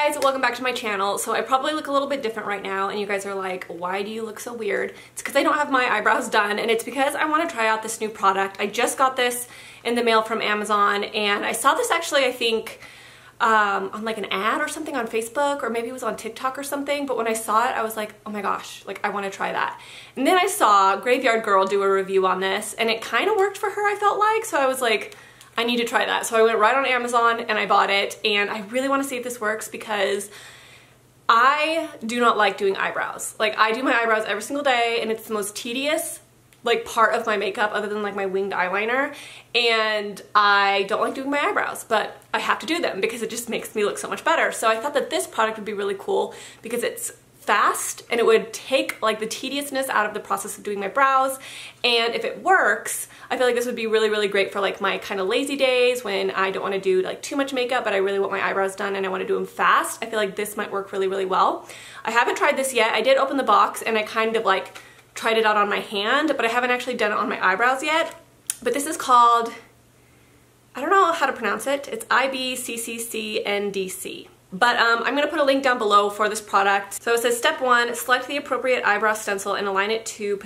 guys, welcome back to my channel. So I probably look a little bit different right now and you guys are like, why do you look so weird? It's because I don't have my eyebrows done, and it's because I want to try out this new product. I just got this in the mail from Amazon, and I saw this actually, I think, on like an ad or something on Facebook, or maybe it was on TikTok or something, but when I saw it I was like, oh my gosh, like I want to try that. And then I saw Graveyard Girl do a review on this and it kind of worked for her, I felt like, so I was like, I need to try that. So I went right on Amazon and I bought it, and I really want to see if this works because I do not like doing eyebrows. Like, I do my eyebrows every single day and it's the most tedious like part of my makeup other than like my winged eyeliner, and I don't like doing my eyebrows, but I have to do them because it just makes me look so much better. So I thought that this product would be really cool because it's fast and it would take like the tediousness out of the process of doing my brows, and if it works, I feel like this would be really, really great for like my kind of lazy days when I don't want to do like too much makeup but I really want my eyebrows done and I want to do them fast. I feel like this might work really, really well. I haven't tried this yet. I did open the box and I kind of like tried it out on my hand, but I haven't actually done it on my eyebrows yet. But this is called, I don't know how to pronounce it. It's IBCCCNDC. But I'm going to put a link down below for this product. So it says, step 1, select the appropriate eyebrow stencil and align it to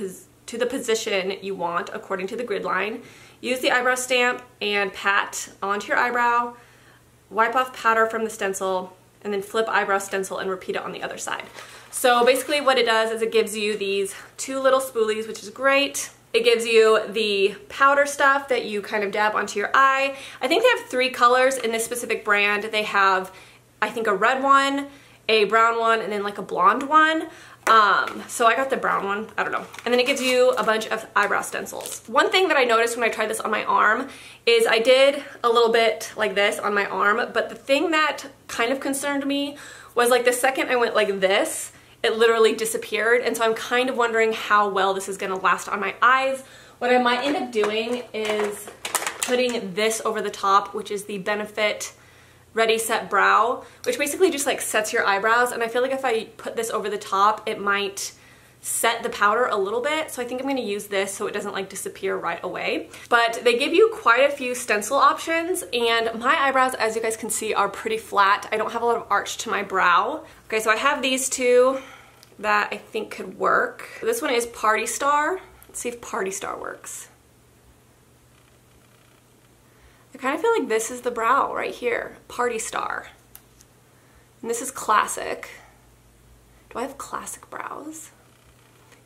the position you want according to the grid line. Use the eyebrow stamp and pat onto your eyebrow. Wipe off powder from the stencil and then flip eyebrow stencil and repeat it on the other side. So basically what it does is it gives you these 2 little spoolies, which is great. It gives you the powder stuff that you kind of dab onto your eye. I think they have 3 colors in this specific brand. They have, I think, a red one, a brown one, and then like a blonde one. So I got the brown one, I don't know. And then it gives you a bunch of eyebrow stencils. One thing that I noticed when I tried this on my arm is I did a little bit like this on my arm, but the thing that kind of concerned me was like the second I went like this, it literally disappeared, and so I'm kind of wondering how well this is going to last on my eyes. What I might end up doing is putting this over the top, which is the Benefit Ready Set Brow, which basically just like sets your eyebrows, and I feel like if I put this over the top it might set the powder a little bit, so I think I'm going to use this so it doesn't like disappear right away. But they give you quite a few stencil options, and my eyebrows, as you guys can see, are pretty flat. I don't have a lot of arch to my brow. Okay, so I have these 2 that I think could work. This one is Party Star. Let's see if Party Star works. I kind of feel like this is the brow right here, Party Star. And this is Classic. Do I have Classic brows?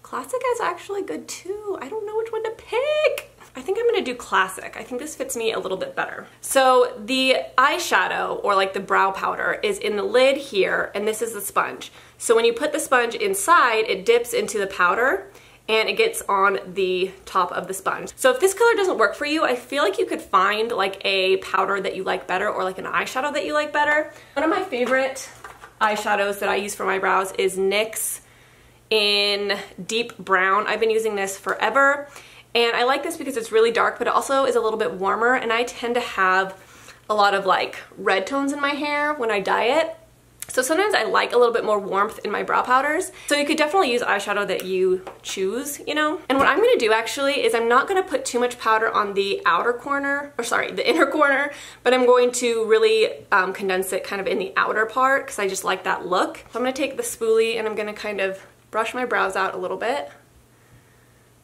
Classic is actually good too. I don't know which one to pick. I think I'm gonna do Classic. I think this fits me a little bit better. So the eyeshadow, or like the brow powder, is in the lid here, and this is the sponge. So when you put the sponge inside, it dips into the powder and it gets on the top of the sponge. So if this color doesn't work for you, I feel like you could find like a powder that you like better, or like an eyeshadow that you like better. One of my favorite eyeshadows that I use for my brows is NYX in Deep Brown. I've been using this forever, and I like this because it's really dark, but it also is a little bit warmer, and I tend to have a lot of like red tones in my hair when I dye it. So sometimes I like a little bit more warmth in my brow powders. So you could definitely use eyeshadow that you choose, you know? And what I'm gonna do actually is I'm not gonna put too much powder on the outer corner, or sorry, the inner corner, but I'm going to really condense it kind of in the outer part because I just like that look. So I'm gonna take the spoolie and I'm gonna kind of brush my brows out a little bit,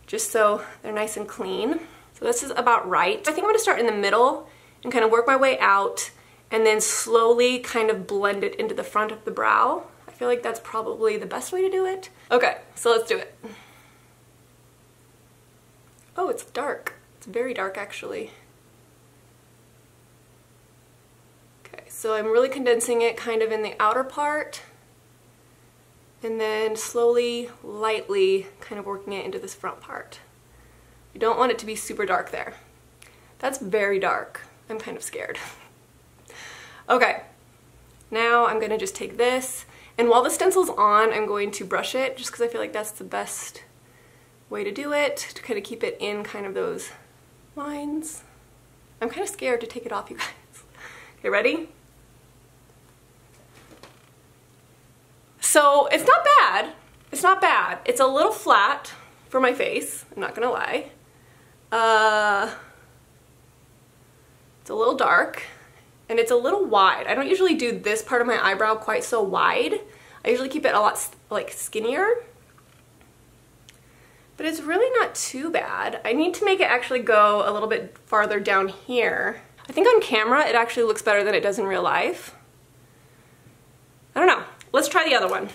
just so they're nice and clean. So this is about right. I think I'm gonna start in the middle and kind of work my way out, and then slowly kind of blend it into the front of the brow. I feel like that's probably the best way to do it. Okay, so let's do it. Oh, it's dark. It's very dark actually. Okay, so I'm really condensing it kind of in the outer part, and then slowly, lightly kind of working it into this front part. You don't want it to be super dark there. That's very dark. I'm kind of scared. Okay, now I'm gonna just take this, and while the stencil's on, I'm going to brush it just because I feel like that's the best way to do it, to kind of keep it in kind of those lines. I'm kind of scared to take it off, you guys. Okay, ready? So it's not bad. It's not bad. It's a little flat for my face, I'm not gonna lie. It's a little dark. and it's a little wide. I don't usually do this part of my eyebrow quite so wide. I usually keep it a lot like skinnier. But it's really not too bad. I need to make it actually go a little bit farther down here. I think on camera it actually looks better than it does in real life. I don't know. Let's try the other one.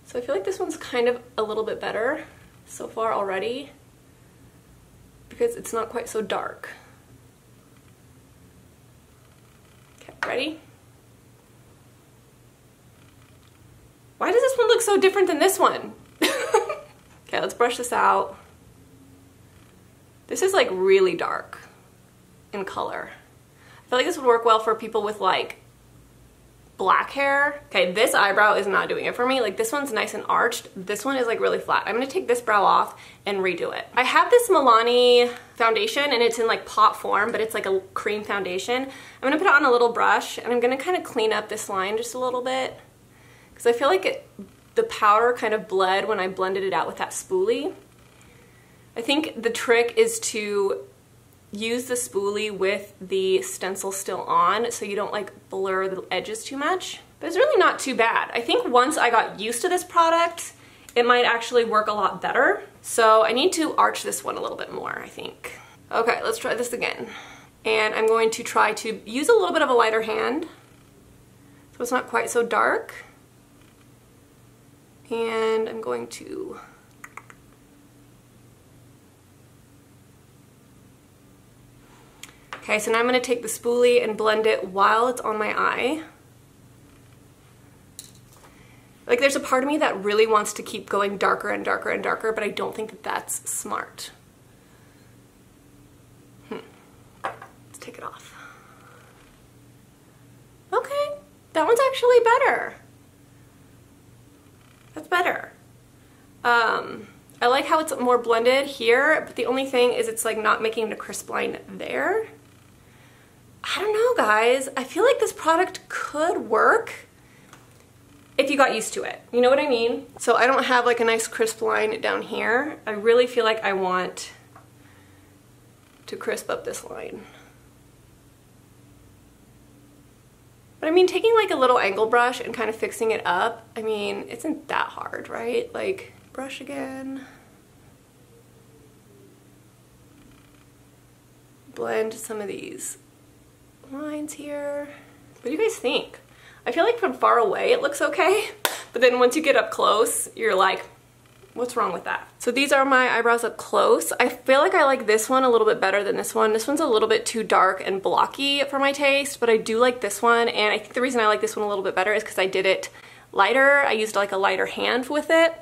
So I feel like this one's kind of a little bit better so far already because it's not quite so dark. Okay, ready? Why does this one look so different than this one? Okay, let's brush this out. This is like really dark in color. I feel like this would work well for people with like black hair. Okay, this eyebrow is not doing it for me. Like this one's nice and arched. This one is like really flat. I'm gonna take this brow off and redo it. I have this Milani foundation and it's in like pot form, but it's like a cream foundation. I'm gonna put it on a little brush and I'm gonna kind of clean up this line just a little bit because I feel like the powder kind of bled when I blended it out with that spoolie. I think the trick is to use the spoolie with the stencil still on so you don't like blur the edges too much. But it's really not too bad. I think once I got used to this product, it might actually work a lot better. So I need to arch this one a little bit more, I think. Okay, let's try this again. And I'm going to try to use a little bit of a lighter hand so it's not quite so dark. And I'm going to okay, so now I'm going to take the spoolie and blend it while it's on my eye. Like there's a part of me that really wants to keep going darker and darker and darker, but I don't think that that's smart. Let's take it off. Okay, that one's actually better. That's better. I like how it's more blended here, but the only thing is it's like not making a crisp line there. I don't know, guys. I feel like this product could work if you got used to it. You know what I mean? So I don't have like a nice crisp line down here. I really feel like I want to crisp up this line. But I mean, taking like a little angle brush and kind of fixing it up, I mean, it isn't that hard, right? Like, brush again. Blend some of these lines here. What do you guys think? I feel like from far away it looks okay, but then once you get up close, you're like, what's wrong with that? So these are my eyebrows up close. I feel like I like this one a little bit better than this one. This one's a little bit too dark and blocky for my taste, but I do like this one, and I think the reason I like this one a little bit better is because I did it lighter. I used like a lighter hand with it,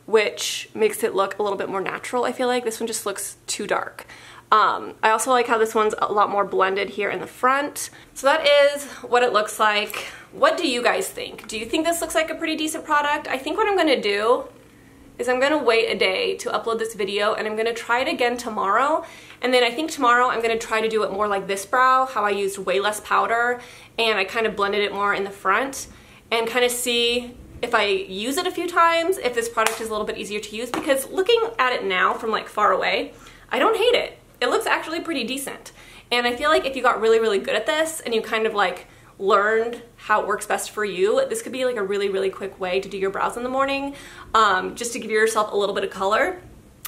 which makes it look a little bit more natural. I feel like this one just looks too dark. I also like how this one's a lot more blended here in the front. So that is what it looks like. What do you guys think? Do you think this looks like a pretty decent product? I think what I'm gonna do is I'm gonna wait a day to upload this video, and I'm gonna try it again tomorrow. And then I think tomorrow I'm gonna try to do it more like this brow, how I used way less powder and I kind of blended it more in the front, and kind of see if I use it a few times, if this product is a little bit easier to use, because looking at it now from like far away, I don't hate it. It looks actually pretty decent. And I feel like if you got really, really good at this and you kind of like learned how it works best for you, this could be like a really, really quick way to do your brows in the morning, just to give yourself a little bit of color.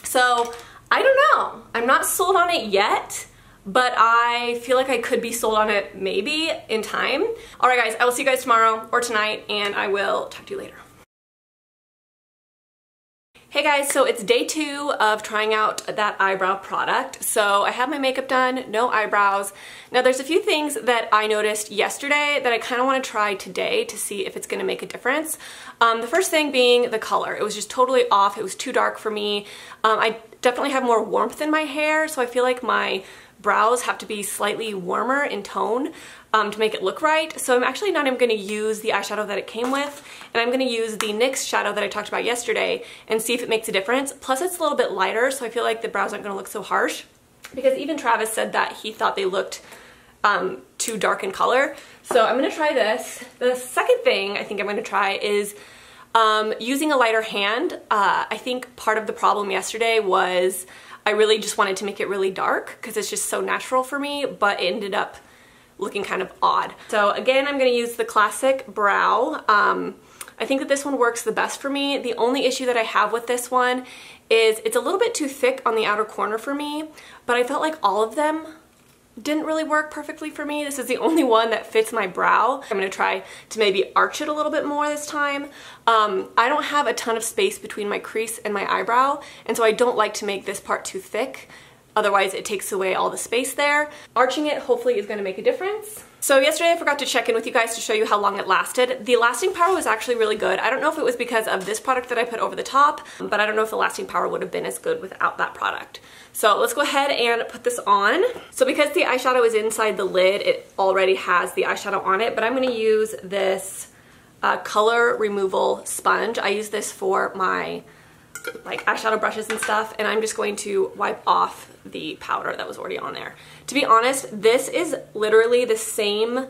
So I don't know. I'm not sold on it yet, but I feel like I could be sold on it maybe in time. All right, guys, I will see you guys tomorrow or tonight, and I will talk to you later. Hey guys, so it's day 2 of trying out that eyebrow product. So I have my makeup done, no eyebrows. Now there's a few things that I noticed yesterday that I kind of want to try today to see if it's going to make a difference. The first thing being the color. It was just totally off. It was too dark for me. I definitely have more warmth in my hair, so I feel like my brows have to be slightly warmer in tone to make it look right. So I'm actually not even going to use the eyeshadow that it came with, and I'm going to use the NYX shadow that I talked about yesterday and see if it makes a difference. Plus it's a little bit lighter, so I feel like the brows aren't going to look so harsh, because even Travis said that he thought they looked too dark in color. So I'm going to try this. The second thing I think I'm going to try is Using a lighter hand, I think part of the problem yesterday was I really just wanted to make it really dark because it's just so natural for me, but it ended up looking kind of odd. So again, I'm going to use the classic brow. I think that this one works the best for me. The only issue that I have with this one is it's a little bit too thick on the outer corner for me, but I felt like all of them didn't really work perfectly for me. This is the only one that fits my brow. I'm going to try to maybe arch it a little bit more this time. I don't have a ton of space between my crease and my eyebrow, and so I don't like to make this part too thick. Otherwise it takes away all the space there. Arching it hopefully is going to make a difference. So yesterday I forgot to check in with you guys to show you how long it lasted. The lasting power was actually really good. I don't know if it was because of this product that I put over the top, but I don't know if the lasting power would have been as good without that product. So let's go ahead and put this on. So because the eyeshadow is inside the lid, it already has the eyeshadow on it, but I'm going to use this color removal sponge. I use this for my like eyeshadow brushes and stuff, and I'm just going to wipe off the powder that was already on there. To be honest, this is literally the same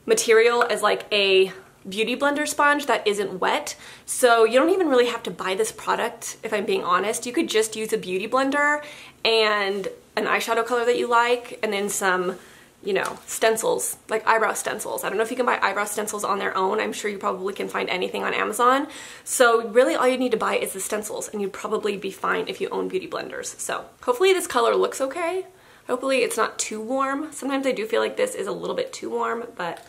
material as like a beauty blender sponge that isn't wet, so you don't even really have to buy this product. If I'm being honest, you could just use a beauty blender and an eyeshadow color that you like, and then some, you know, stencils, like eyebrow stencils. I don't know if you can buy eyebrow stencils on their own. I'm sure you probably can find anything on Amazon. So really all you need to buy is the stencils, and you'd probably be fine if you own beauty blenders. So hopefully this color looks okay. Hopefully it's not too warm. Sometimes I do feel like this is a little bit too warm, but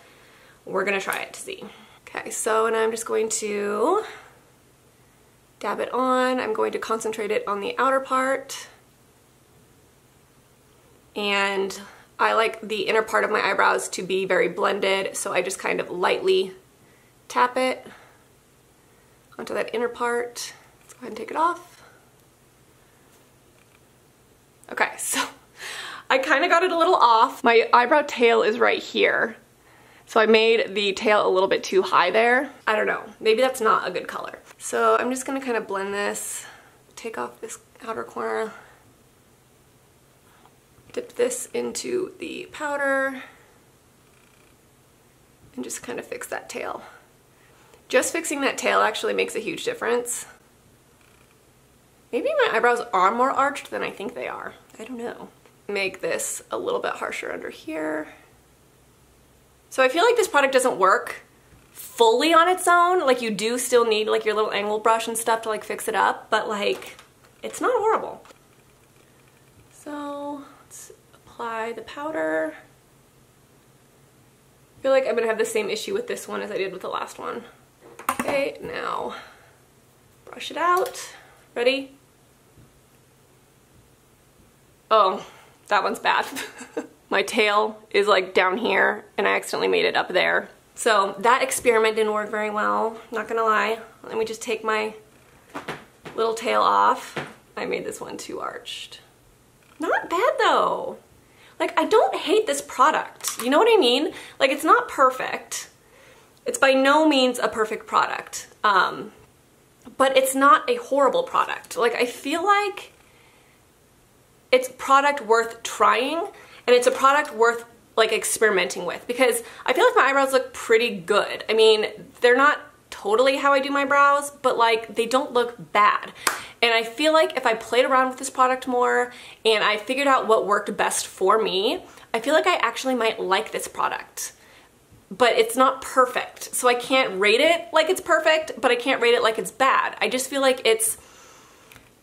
we're gonna try it to see. Okay, so and I'm just going to dab it on. I'm going to concentrate it on the outer part. And I like the inner part of my eyebrows to be very blended, so I just kind of lightly tap it onto that inner part. Let's go ahead and take it off. Okay, so I kind of got it a little off. My eyebrow tail is right here, so I made the tail a little bit too high there. I don't know, maybe that's not a good color. So I'm just gonna kind of blend this, take off this outer corner, dip this into the powder, and just kind of fix that tail. Just fixing that tail actually makes a huge difference. Maybe my eyebrows are more arched than I think they are. I don't know. Make this a little bit harsher under here. So I feel like this product doesn't work fully on its own. Like, you do still need like your little angle brush and stuff to like fix it up, but like it's not horrible. So let's apply the powder. I feel like I'm gonna have the same issue with this one as I did with the last one. Okay, now brush it out. Ready? Oh, that one's bad. My tail is like down here and I accidentally made it up there. So that experiment didn't work very well, not gonna lie. Let me just take my little tail off. I made this one too arched. Not bad though. Like, I don't hate this product. You know what I mean? Like, it's not perfect. It's by no means a perfect product. But it's not a horrible product. Like, I feel like it's a product worth trying, and it's a product worth like experimenting with, because I feel like my eyebrows look pretty good. I mean, they're not totally how I do my brows, but like they don't look bad. And I feel like if I played around with this product more and I figured out what worked best for me, I feel like I actually might like this product. But it's not perfect. So I can't rate it like it's perfect, but I can't rate it like it's bad. I just feel like it's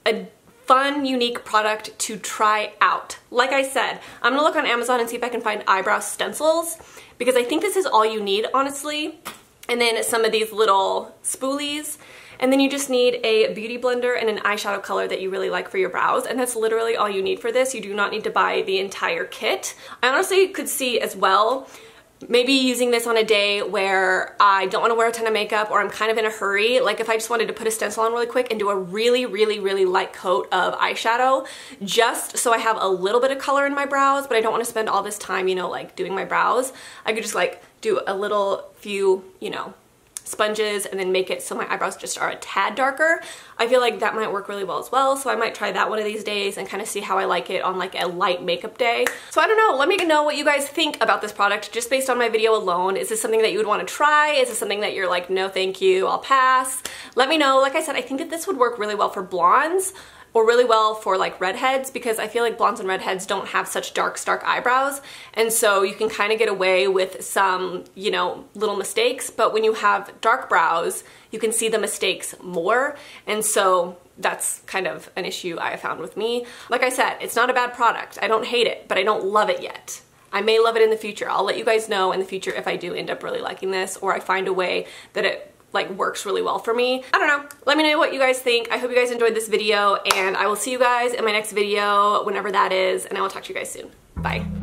a fun, unique product to try out. Like I said, I'm gonna look on Amazon and see if I can find eyebrow stencils, because I think this is all you need, honestly. And then some of these little spoolies. And then you just need a beauty blender and an eyeshadow color that you really like for your brows. And that's literally all you need for this. You do not need to buy the entire kit. I honestly could see as well maybe using this on a day where I don't want to wear a ton of makeup, or I'm kind of in a hurry. Like if I just wanted to put a stencil on really quick and do a really, really, really light coat of eyeshadow, just so I have a little bit of color in my brows, but I don't want to spend all this time, you know, like doing my brows. I could just like do a little few, you know, sponges and then make it so my eyebrows just are a tad darker. I feel like that might work really well as well, so I might try that one of these days and kind of see how I like it on like a light makeup day. So I don't know, let me know what you guys think about this product just based on my video alone. Is this something that you would want to try? Is this something that you're like, no thank you, I'll pass? Let me know. Like I said, I think that this would work really well for blondes, or really well for like redheads, because I feel like blondes and redheads don't have such dark eyebrows, and so you can kind of get away with some, you know, little mistakes, but when you have dark brows, you can see the mistakes more, and so that's kind of an issue I have found with me. Like I said, it's not a bad product. I don't hate it, but I don't love it yet. I may love it in the future. I'll let you guys know in the future if I do end up really liking this, or I find a way that it like works really well for me. I don't know. Let me know what you guys think. I hope you guys enjoyed this video, and I will see you guys in my next video, whenever that is, and I will talk to you guys soon. Bye.